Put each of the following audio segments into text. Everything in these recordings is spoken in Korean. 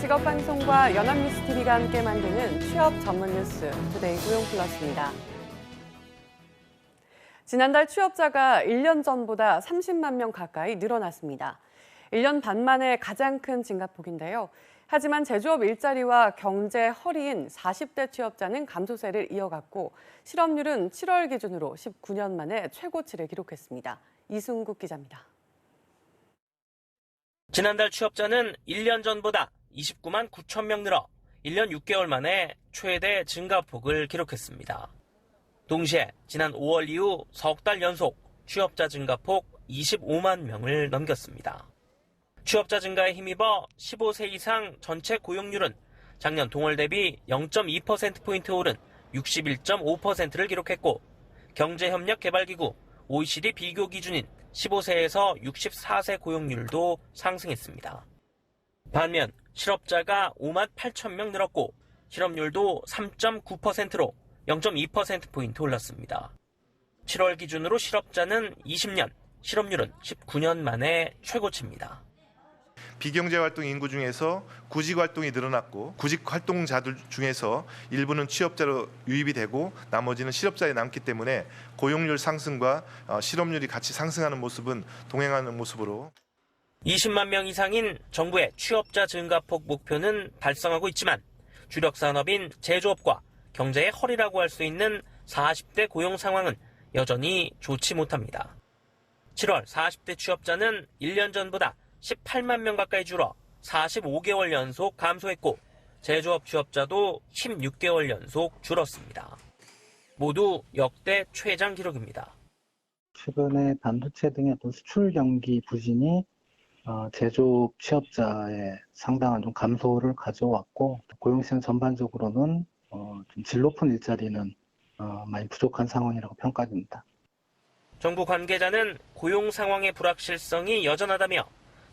직업방송과 연합뉴스TV가 함께 만드는 취업 전문 뉴스 투데이 고용플러스입니다. 지난달 취업자가 1년 전보다 30만 명 가까이 늘어났습니다. 1년 반 만에 가장 큰 증가폭인데요. 하지만 제조업 일자리와 경제 허리인 40대 취업자는 감소세를 이어갔고 실업률은 7월 기준으로 19년 만에 최고치를 기록했습니다. 이승국 기자입니다. 지난달 취업자는 1년 전보다 29만 9천 명 늘어 1년 6개월 만에 최대 증가폭을 기록했습니다. 동시에 지난 5월 이후 석 달 연속 취업자 증가폭 25만 명을 넘겼습니다. 취업자 증가에 힘입어 15세 이상 전체 고용률은 작년 동월 대비 0.2%포인트 오른 61.5%를 기록했고 경제협력개발기구 OECD 비교 기준인 15세에서 64세 고용률도 상승했습니다. 반면 실업자가 5만 8천 명 늘었고 실업률도 3.9%로 0.2%포인트 올랐습니다. 7월 기준으로 실업자는 20년, 실업률은 19년 만에 최고치입니다. 비경제활동 인구 중에서 구직활동이 늘어났고 구직활동자들 중에서 일부는 취업자로 유입이 되고 나머지는 실업자에 남기 때문에 고용률 상승과 실업률이 같이 상승하는 모습은 동행하는 모습으로 20만 명 이상인 정부의 취업자 증가폭 목표는 달성하고 있지만 주력 산업인 제조업과 경제의 허리라고 할 수 있는 40대 고용 상황은 여전히 좋지 못합니다. 7월 40대 취업자는 1년 전보다 18만 명 가까이 줄어 45개월 연속 감소했고 제조업 취업자도 16개월 연속 줄었습니다. 모두 역대 최장 기록입니다. 최근에 반도체 등의 어떤 수출 경기 부진이 제조업 취업자의 상당한 좀 감소를 가져왔고 고용시장 전반적으로는 좀 질 높은 일자리는 많이 부족한 상황이라고 평가됩니다. 정부 관계자는 고용 상황의 불확실성이 여전하다며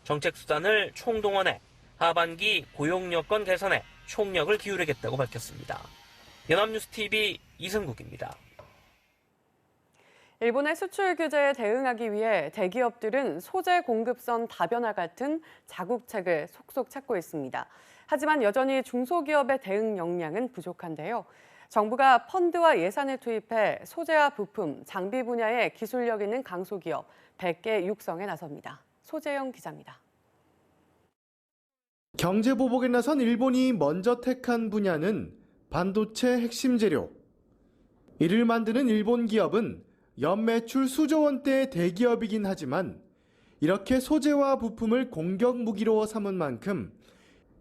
정책 수단을 총동원해 하반기 고용 여건 개선에 총력을 기울이겠다고 밝혔습니다. 연합뉴스TV 이승국입니다. 일본의 수출 규제에 대응하기 위해 대기업들은 소재 공급선 다변화 같은 자국책을 속속 찾고 있습니다. 하지만 여전히 중소기업의 대응 역량은 부족한데요. 정부가 펀드와 예산을 투입해 소재와 부품, 장비 분야의 기술력 있는 강소기업 100개 육성에 나섭니다. 소재영 기자입니다. 경제 보복에 나선 일본이 먼저 택한 분야는 반도체 핵심 재료. 이를 만드는 일본 기업은 연매출 수조 원대의 대기업이긴 하지만 이렇게 소재와 부품을 공격 무기로 삼은 만큼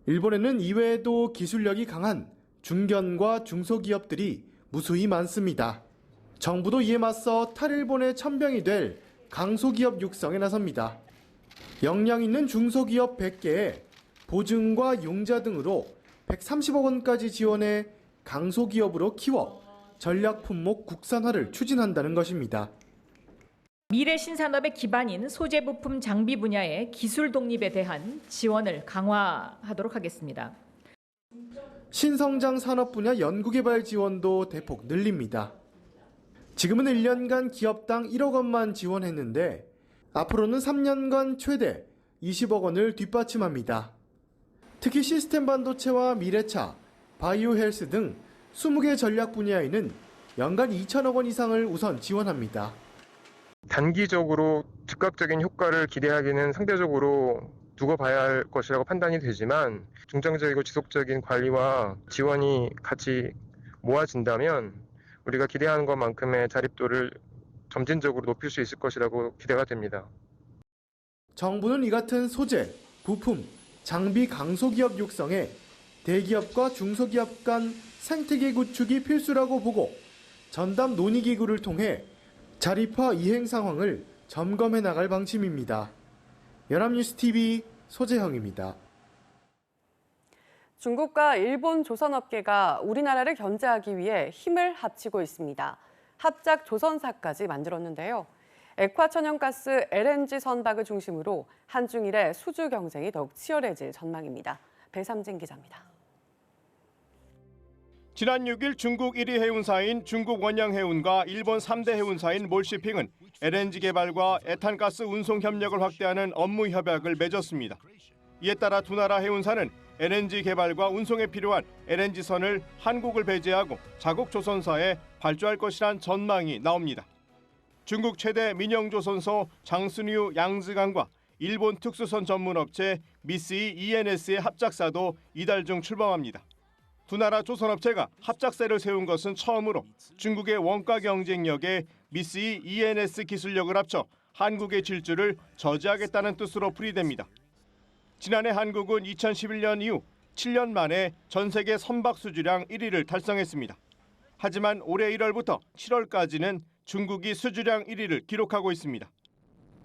일본에는 이외에도 기술력이 강한 중견과 중소기업들이 무수히 많습니다. 정부도 이에 맞서 탈일본의 천병이 될 강소기업 육성에 나섭니다. 역량 있는 중소기업 100개에 보증과 융자 등으로 130억 원까지 지원해 강소기업으로 키워 전략 품목 국산화를 추진한다는 것입니다. 미래 신산업의 기반인 소재 부품 장비 분야의 기술 독립에 대한 지원을 강화하도록 하겠습니다. 신성장 산업 분야 연구개발 지원도 대폭 늘립니다. 지금은 1년간 기업당 1억 원만 지원했는데 앞으로는 3년간 최대 20억 원을 뒷받침합니다. 특히 시스템 반도체와 미래차, 바이오 헬스 등 20개 전략 분야에는 연간 2천억 원 이상을 우선 지원합니다. 단기적으로 즉각적인 효과를 기대하기는 상대적으로 두고 봐야 할 것이라고 판단이 되지만 중장기적이고 지속적인 관리와 지원이 같이 모아진다면 우리가 기대하는 것만큼의 자립도를 점진적으로 높일 수 있을 것이라고 기대가 됩니다. 정부는 이 같은 소재, 부품, 장비 강소기업 육성에 대기업과 중소기업 간 생태계 구축이 필수라고 보고 전담 논의기구를 통해 자립화 이행 상황을 점검해 나갈 방침입니다. 연합뉴스TV 소재형입니다. 중국과 일본 조선업계가 우리나라를 견제하기 위해 힘을 합치고 있습니다. 합작 조선사까지 만들었는데요. 액화천연가스 LNG 선박을 중심으로 한중일의 수주 경쟁이 더욱 치열해질 전망입니다. 배삼진 기자입니다. 지난 6일 중국 1위 해운사인 중국 원양해운과 일본 3대 해운사인 몰시핑은 LNG 개발과 에탄가스 운송 협력을 확대하는 업무 협약을 맺었습니다. 이에 따라 두 나라 해운사는 LNG 개발과 운송에 필요한 LNG선을 한국을 배제하고 자국 조선사에 발주할 것이란 전망이 나옵니다. 중국 최대 민영조선소 장순유 양즈강과 일본 특수선 전문업체 미쓰이 ENS의 합작사도 이달 중 출범합니다. 두 나라 조선업체가 합작사를 세운 것은 처음으로 중국의 원가 경쟁력에 미쓰이 ENS 기술력을 합쳐 한국의 질주를 저지하겠다는 뜻으로 풀이됩니다. 지난해 한국은 2011년 이후 7년 만에 전 세계 선박 수주량 1위를 달성했습니다. 하지만 올해 1월부터 7월까지는 중국이 수주량 1위를 기록하고 있습니다.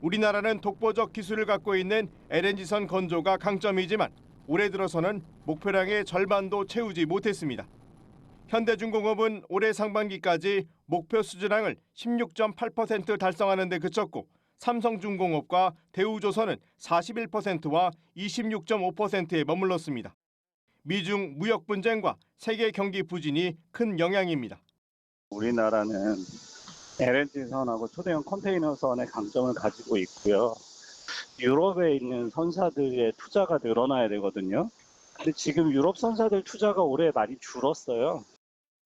우리나라는 독보적 기술을 갖고 있는 LNG선 건조가 강점이지만 올해 들어서는 목표량의 절반도 채우지 못했습니다. 현대중공업은 올해 상반기까지 목표 수주량을 16.8% 달성하는 데 그쳤고 삼성중공업과 대우조선은 41%와 26.5%에 머물렀습니다. 미중 무역 분쟁과 세계 경기 부진이 큰 영향입니다. 우리나라는 LNG선하고 초대형 컨테이너선의 강점을 가지고 있고요. 유럽에 있는 선사들의 투자가 늘어나야 되거든요. 근데 지금 유럽 선사들 투자가 올해 많이 줄었어요.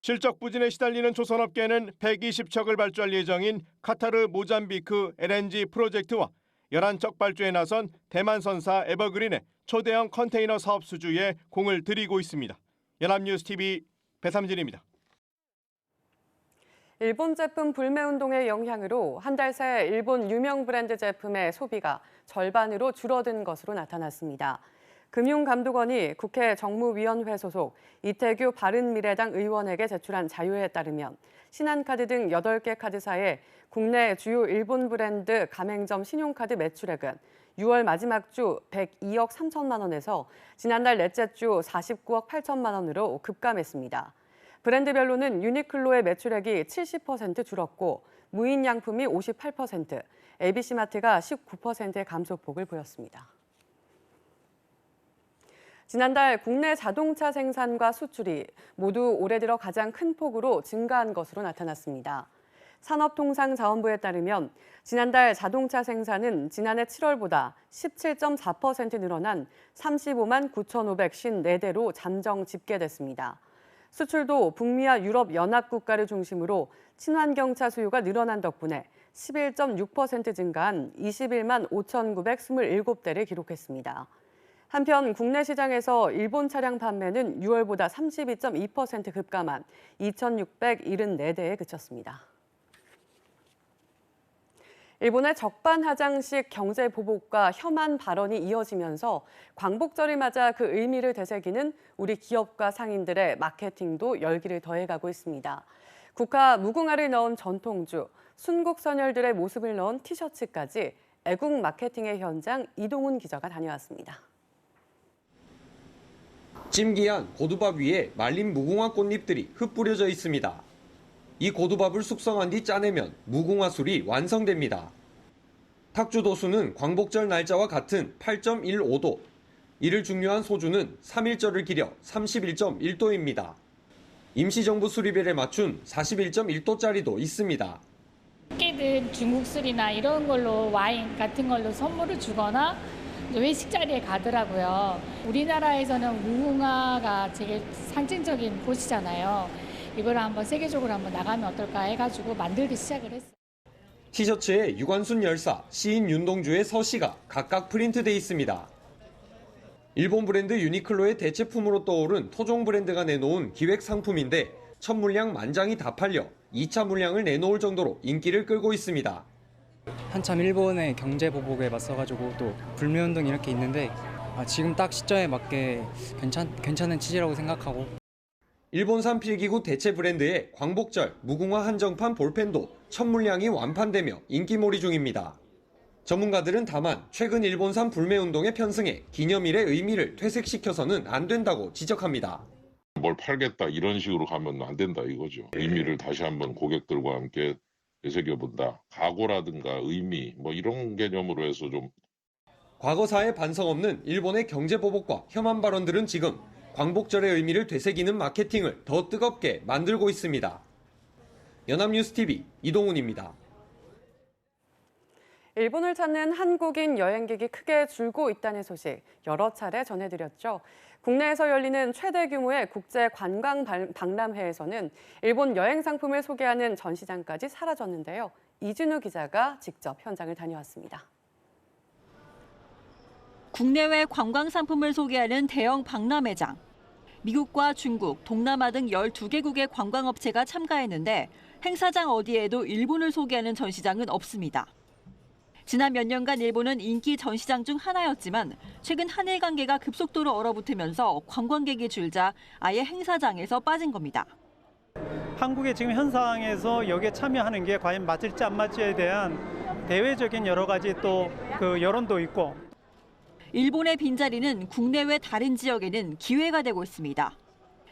실적 부진에 시달리는 조선업계는 120척을 발주할 예정인 카타르 모잠비크 LNG 프로젝트와 11척 발주에 나선 대만 선사 에버그린의 초대형 컨테이너 사업 수주에 공을 들이고 있습니다. 연합뉴스TV 배삼진입니다. 일본 제품 불매운동의 영향으로 한 달 새 일본 유명 브랜드 제품의 소비가 절반으로 줄어든 것으로 나타났습니다. 금융감독원이 국회 정무위원회 소속 이태규 바른미래당 의원에게 제출한 자료에 따르면 신한카드 등 8개 카드사의 국내 주요 일본 브랜드 가맹점 신용카드 매출액은 6월 마지막 주 102억 3천만 원에서 지난달 넷째 주 49억 8천만 원으로 급감했습니다. 브랜드별로는 유니클로의 매출액이 70% 줄었고 무인양품이 58%, ABC마트가 19%의 감소폭을 보였습니다. 지난달 국내 자동차 생산과 수출이 모두 올해 들어 가장 큰 폭으로 증가한 것으로 나타났습니다. 산업통상자원부에 따르면 지난달 자동차 생산은 지난해 7월보다 17.4% 늘어난 35만 9,554대로 잠정 집계됐습니다. 수출도 북미와 유럽 연합 국가를 중심으로 친환경차 수요가 늘어난 덕분에 11.6% 증가한 21만 5,927대를 기록했습니다. 한편 국내 시장에서 일본 차량 판매는 6월보다 32.2% 급감한 2,674대에 그쳤습니다. 일본의 적반하장식 경제 보복과 혐한 발언이 이어지면서 광복절을 맞아 그 의미를 되새기는 우리 기업과 상인들의 마케팅도 열기를 더해가고 있습니다. 국화 무궁화를 넣은 전통주, 순국 선열들의 모습을 넣은 티셔츠까지 애국 마케팅의 현장 이동훈 기자가 다녀왔습니다. 찜기한 고두밥 위에 말린 무궁화 꽃잎들이 흩뿌려져 있습니다. 이 고두밥을 숙성한 뒤 짜내면 무궁화 술이 완성됩니다. 탁주 도수는 광복절 날짜와 같은 8.15도, 이를 중요한 소주는 3일절을 기려 31.1도입니다. 임시정부 수리벨에 맞춘 41.1도짜리도 있습니다. 학계들 중국 술이나 이런 걸로 와인 같은 걸로 선물을 주거나 외식 자리에 가더라고요. 우리나라에서는 무궁화가 되게 상징적인 곳이잖아요. 이걸 한번 세계적으로 한번 나가면 어떨까 해가지고 만들기 시작을 했어요. 티셔츠에 유관순 열사, 시인 윤동주의 서시가 각각 프린트돼 있습니다. 일본 브랜드 유니클로의 대체품으로 떠오른 토종 브랜드가 내놓은 기획 상품인데 첫 물량 만장이 다 팔려 2차 물량을 내놓을 정도로 인기를 끌고 있습니다. 한참 일본의 경제 보복에 맞서가지고 또 불매운동이 이렇게 있는데 지금 딱 시점에 맞게 괜찮은 취지라고 생각하고. 일본산 필기구 대체 브랜드의 광복절 무궁화 한정판 볼펜도 첫 물량이 완판되며 인기몰이 중입니다. 전문가들은 다만 최근 일본산 불매운동에 편승해 기념일의 의미를 퇴색시켜서는 안 된다고 지적합니다. 뭘 팔겠다 이런 식으로 가면 안 된다 이거죠. 의미를 다시 한번 고객들과 함께 되새겨본다. 각오라든가 의미 이런 개념으로 해서 좀. 과거사에 반성 없는 일본의 경제 보복과 혐한 발언들은 지금 광복절의 의미를 되새기는 마케팅을 더 뜨겁게 만들고 있습니다. 연합뉴스TV 이동훈입니다. 일본을 찾는 한국인 여행객이 크게 줄고 있다는 소식 여러 차례 전해드렸죠. 국내에서 열리는 최대 규모의 국제 관광 박람회에서는 일본 여행 상품을 소개하는 전시장까지 사라졌는데요. 이진우 기자가 직접 현장을 다녀왔습니다. 국내외 관광 상품을 소개하는 대형 박람회장. 미국과 중국, 동남아 등 12개국의 관광업체가 참가했는데 행사장 어디에도 일본을 소개하는 전시장은 없습니다. 지난 몇 년간 일본은 인기 전시장 중 하나였지만 최근 한일 관계가 급속도로 얼어붙으면서 관광객이 줄자 아예 행사장에서 빠진 겁니다. 한국의 지금 현상에서 여기에 참여하는 게 과연 맞을지 안 맞을지에 대한 대외적인 여러 가지 또 그 여론도 있고. 일본의 빈자리는 국내외 다른 지역에는 기회가 되고 있습니다.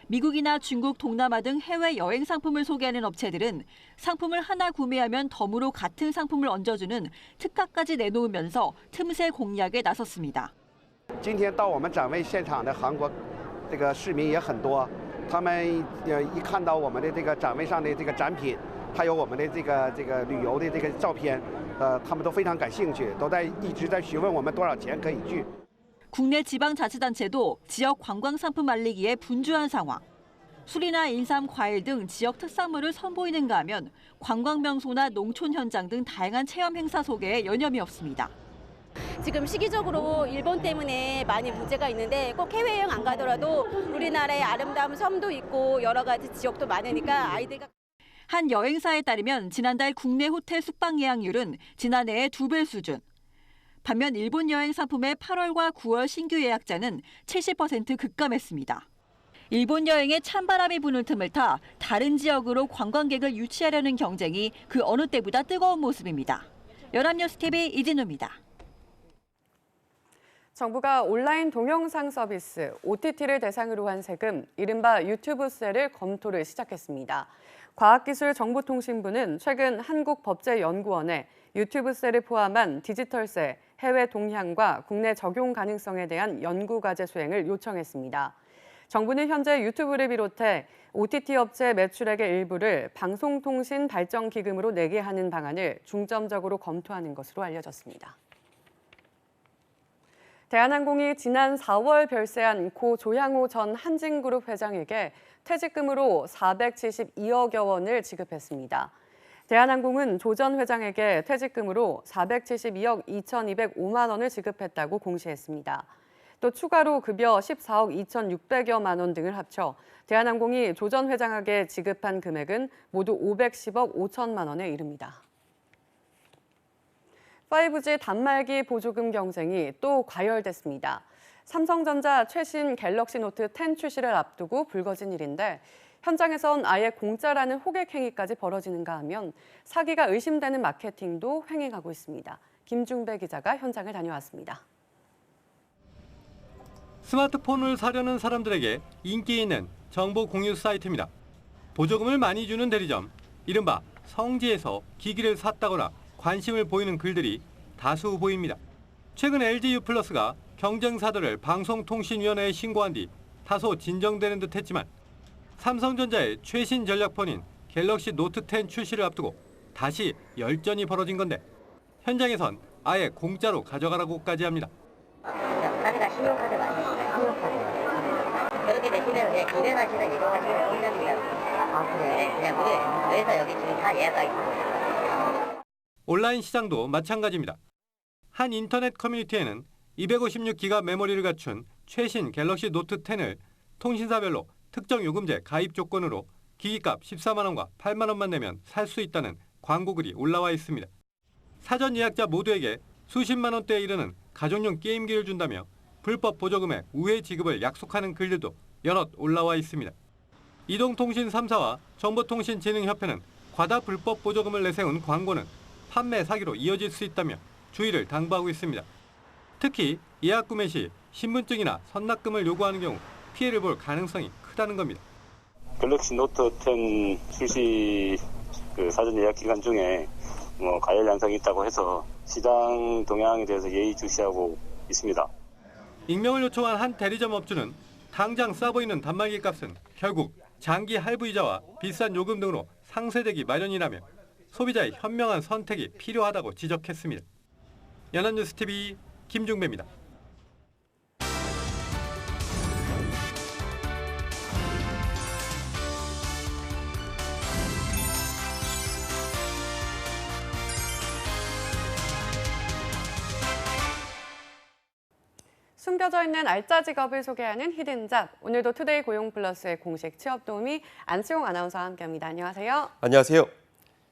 미국이나 중국, 동남아 등 해외 여행 상품을 소개하는 업체들은 상품을 하나 구매하면 덤으로 같은 상품을 얹어주는 특가까지 내놓으면서 틈새 공략에 나섰습니다. 今天到我们展位现场的韩国这个市民也很多，他们一看到我们的这个展位上的这个展品，还有我们的这个旅游的这个照片，他们都非常感兴趣，都一直在询问我们多少钱可以去。 국내 지방자치단체도 지역 관광상품 알리기에 분주한 상황. 술이나 인삼, 과일 등 지역 특산물을 선보이는가 하면 관광명소나 농촌 현장 등 다양한 체험 행사 소개에 여념이 없습니다. 지금 시기적으로 일본 때문에 많이 문제가 있는데 꼭 해외여행 안 가더라도 우리나라의 아름다운 섬도 있고 여러 가지 지역도 많으니까 아이들과 한 여행사에 따르면 지난달 국내 호텔 숙박 예약률은 지난해의 2배 수준. 반면 일본 여행 상품의 8월과 9월 신규 예약자는 70% 급감했습니다. 일본 여행에 찬바람이 부는 틈을 타 다른 지역으로 관광객을 유치하려는 경쟁이 그 어느 때보다 뜨거운 모습입니다. 연합뉴스TV 이진우입니다. 정부가 온라인 동영상 서비스 OTT를 대상으로 한 세금, 이른바 유튜브세를 검토를 시작했습니다. 과학기술정보통신부는 최근 한국법제연구원에 유튜브세를 포함한 디지털세, 해외 동향과 국내 적용 가능성에 대한 연구과제 수행을 요청했습니다. 정부는 현재 유튜브를 비롯해 OTT 업체 매출액의 일부를 방송통신발전기금으로 내게 하는 방안을 중점적으로 검토하는 것으로 알려졌습니다. 대한항공이 지난 4월 별세한 고 조향호 전 한진그룹 회장에게 퇴직금으로 472억여 원을 지급했습니다. 대한항공은 조 전 회장에게 퇴직금으로 472억 2,205만 원을 지급했다고 공시했습니다. 또 추가로 급여 14억 2,600여만 원 등을 합쳐 대한항공이 조 전 회장에게 지급한 금액은 모두 510억 5천만 원에 이릅니다. 5G 단말기 보조금 경쟁이 또 과열됐습니다. 삼성전자 최신 갤럭시 노트 10 출시를 앞두고 불거진 일인데 현장에선 아예 공짜라는 호객 행위까지 벌어지는가 하면 사기가 의심되는 마케팅도 횡행하고 있습니다. 김중배 기자가 현장을 다녀왔습니다. 스마트폰을 사려는 사람들에게 인기 있는 정보 공유 사이트입니다. 보조금을 많이 주는 대리점, 이른바 성지에서 기기를 샀다거나 관심을 보이는 글들이 다수 보입니다. 최근 LG유플러스가 경쟁사들을 방송통신위원회에 신고한 뒤 다소 진정되는 듯 했지만 삼성전자의 최신 전략폰인 갤럭시 노트 10 출시를 앞두고 다시 열전이 벌어진 건데 현장에선 아예 공짜로 가져가라고까지 합니다. 카드가 신용카드 맞으시나요? 신용카드. 그렇게 되시면 그냥 기대 가시나 이동하시면 공짜입니다. 아, 그래요? 그냥 무료예요. 그래서 여기 지금 다 예약가 있습니다. 온라인 시장도 마찬가지입니다. 한 인터넷 커뮤니티에는 256기가 메모리를 갖춘 최신 갤럭시 노트 10을 통신사별로 특정 요금제 가입 조건으로 기기값 14만 원과 8만 원만 내면 살 수 있다는 광고글이 올라와 있습니다. 사전 예약자 모두에게 수십만 원대에 이르는 가정용 게임기를 준다며 불법 보조금의 우회 지급을 약속하는 글들도 여럿 올라와 있습니다. 이동통신 3사와 정보통신진흥협회는 과다 불법 보조금을 내세운 광고는 판매 사기로 이어질 수 있다며 주의를 당부하고 있습니다. 특히 예약 구매 시 신분증이나 선납금을 요구하는 경우 피해를 볼 가능성이 크다는 겁니다. 갤럭시 노트 10 출시 사전 예약 기간 중에 과열 양상이 있다고 해서 시장 동향에 대해서 예의주시하고 있습니다. 익명을 요청한 한 대리점 업주는 당장 싸 보이는 단말기 값은 결국 장기 할부이자와 비싼 요금 등으로 상쇄되기 마련이라며 소비자의 현명한 선택이 필요하다고 지적했습니다. 연합뉴스TV 김중배입니다. 숨겨져 있는 알짜 직업을 소개하는 히든잡. 오늘도 투데이 고용플러스의 공식 취업 도우미 안치홍 아나운서와 함께합니다. 안녕하세요. 안녕하세요.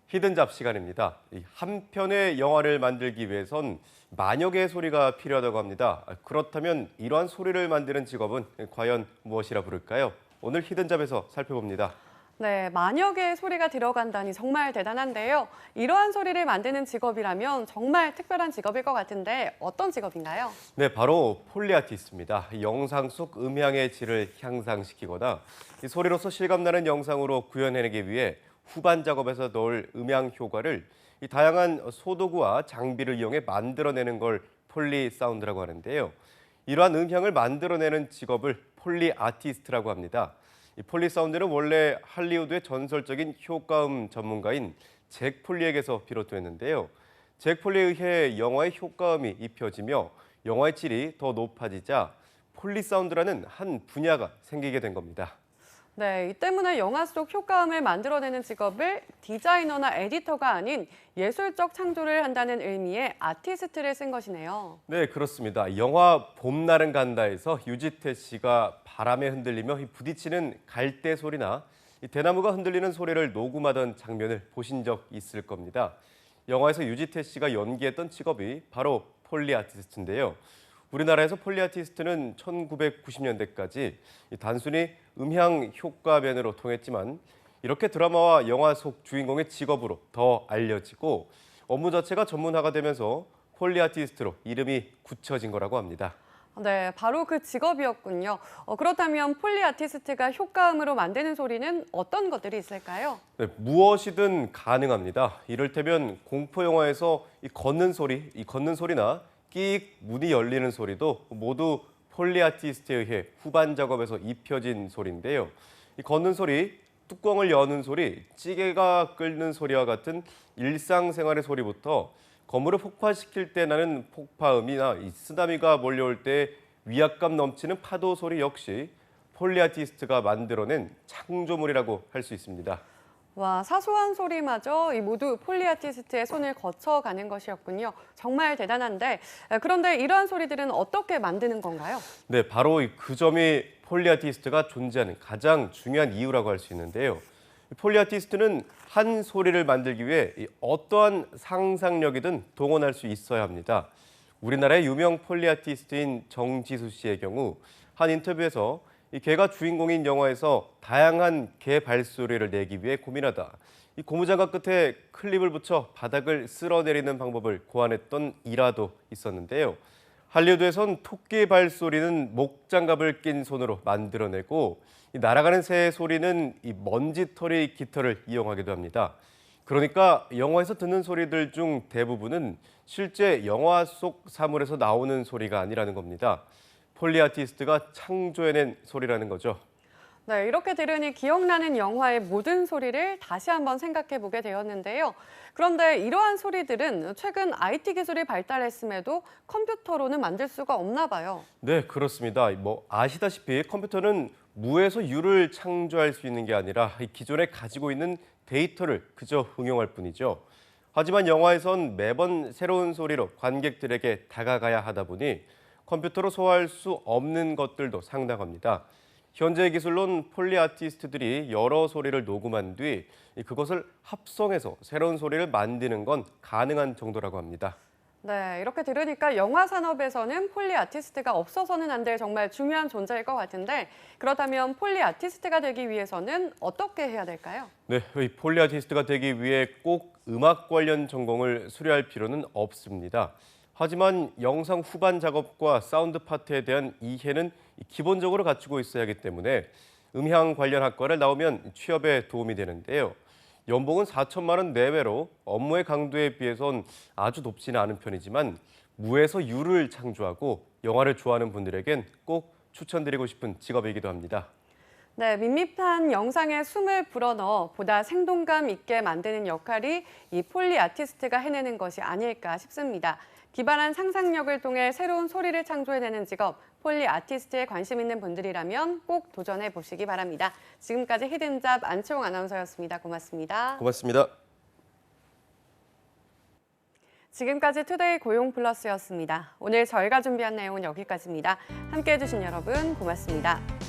히든잡 시간입니다. 한 편의 영화를 만들기 위해선 만여 개의 소리가 필요하다고 합니다. 그렇다면 이러한 소리를 만드는 직업은 과연 무엇이라 부를까요? 오늘 히든잡에서 살펴봅니다. 네, 만여 개의 소리가 들어간다니 정말 대단한데요. 이러한 소리를 만드는 직업이라면 정말 특별한 직업일 것 같은데 어떤 직업인가요? 네, 바로 폴리아티스트입니다. 영상 속 음향의 질을 향상시키거나 이 소리로서 실감나는 영상으로 구현해내기 위해 후반 작업에서 넣을 음향 효과를 이 다양한 소도구와 장비를 이용해 만들어내는 걸 폴리 사운드라고 하는데요. 이러한 음향을 만들어내는 직업을 폴리 아티스트라고 합니다. 이 폴리 사운드는 원래 할리우드의 전설적인 효과음 전문가인 잭 폴리에게서 비롯됐는데요. 잭 폴리에 의해 영화의 효과음이 입혀지며 영화의 질이 더 높아지자 폴리 사운드라는 한 분야가 생기게 된 겁니다. 네, 이 때문에 영화 속 효과음을 만들어내는 직업을 디자이너나 에디터가 아닌 예술적 창조를 한다는 의미의 아티스트를 쓴 것이네요. 네, 그렇습니다. 영화 봄날은 간다에서 유지태 씨가 바람에 흔들리며 부딪히는 갈대 소리나 대나무가 흔들리는 소리를 녹음하던 장면을 보신 적 있을 겁니다. 영화에서 유지태 씨가 연기했던 직업이 바로 폴리 아티스트인데요. 우리나라에서 폴리 아티스트는 1990년대까지 단순히 음향 효과면으로 통했지만 이렇게 드라마와 영화 속 주인공의 직업으로 더 알려지고 업무 자체가 전문화가 되면서 폴리 아티스트로 이름이 굳혀진 거라고 합니다. 네, 바로 그 직업이었군요. 그렇다면 폴리 아티스트가 효과음으로 만드는 소리는 어떤 것들이 있을까요? 네, 무엇이든 가능합니다. 이를테면 공포 영화에서 이 걷는 소리나 끽 문이 열리는 소리도 모두 폴리 아티스트에 의해 후반 작업에서 입혀진 소리인데요. 이 걷는 소리, 뚜껑을 여는 소리, 찌개가 끓는 소리와 같은 일상생활의 소리부터 건물을 폭파시킬 때 나는 폭파음이나 이 쓰나미가 몰려올 때 위압감 넘치는 파도 소리 역시 폴리 아티스트가 만들어낸 창조물이라고 할 수 있습니다. 와, 사소한 소리마저 모두 폴리 아티스트의 손을 거쳐가는 것이었군요. 정말 대단한데, 그런데 이러한 소리들은 어떻게 만드는 건가요? 네, 바로 그 점이 폴리 아티스트가 존재하는 가장 중요한 이유라고 할 수 있는데요. 폴리 아티스트는 한 소리를 만들기 위해 어떠한 상상력이든 동원할 수 있어야 합니다. 우리나라의 유명 폴리 아티스트인 정지수 씨의 경우 한 인터뷰에서 이 개가 주인공인 영화에서 다양한 개 발소리를 내기 위해 고민하다 이 고무장갑 끝에 클립을 붙여 바닥을 쓸어내리는 방법을 고안했던 일화도 있었는데요. 할리우드에선 토끼 발소리는 목장갑을 낀 손으로 만들어내고 이 날아가는 새의 소리는 이 먼지털이 깃털을 이용하기도 합니다. 그러니까 영화에서 듣는 소리들 중 대부분은 실제 영화 속 사물에서 나오는 소리가 아니라는 겁니다. 폴리 아티스트가 창조해낸 소리라는 거죠. 네, 이렇게 들으니 기억나는 영화의 모든 소리를 다시 한번 생각해보게 되었는데요. 그런데 이러한 소리들은 최근 IT 기술이 발달했음에도 컴퓨터로는 만들 수가 없나 봐요. 네, 그렇습니다. 아시다시피 컴퓨터는 무에서 유를 창조할 수 있는 게 아니라 기존에 가지고 있는 데이터를 그저 응용할 뿐이죠. 하지만 영화에선 매번 새로운 소리로 관객들에게 다가가야 하다 보니 컴퓨터로 소화할 수 없는 것들도 상당합니다. 현재의 기술로는 폴리 아티스트들이 여러 소리를 녹음한 뒤 그것을 합성해서 새로운 소리를 만드는 건 가능한 정도라고 합니다. 네, 이렇게 들으니까 영화 산업에서는 폴리 아티스트가 없어서는 안 될 정말 중요한 존재일 것 같은데 그렇다면 폴리 아티스트가 되기 위해서는 어떻게 해야 될까요? 네, 이 폴리 아티스트가 되기 위해 꼭 음악 관련 전공을 수료할 필요는 없습니다. 하지만 영상 후반 작업과 사운드 파트에 대한 이해는 기본적으로 갖추고 있어야 하기 때문에 음향 관련 학과를 나오면 취업에 도움이 되는데요. 연봉은 4천만 원 내외로 업무의 강도에 비해선 아주 높지는 않은 편이지만 무에서 유를 창조하고 영화를 좋아하는 분들에겐 꼭 추천드리고 싶은 직업이기도 합니다. 네, 밋밋한 영상에 숨을 불어넣어 보다 생동감 있게 만드는 역할이 이 폴리 아티스트가 해내는 것이 아닐까 싶습니다. 기발한 상상력을 통해 새로운 소리를 창조해내는 직업, 폴리 아티스트에 관심 있는 분들이라면 꼭 도전해 보시기 바랍니다. 지금까지 히든잡 안치홍 아나운서였습니다. 고맙습니다. 고맙습니다. 지금까지 투데이 고용 플러스였습니다. 오늘 저희가 준비한 내용은 여기까지입니다. 함께해 주신 여러분 고맙습니다.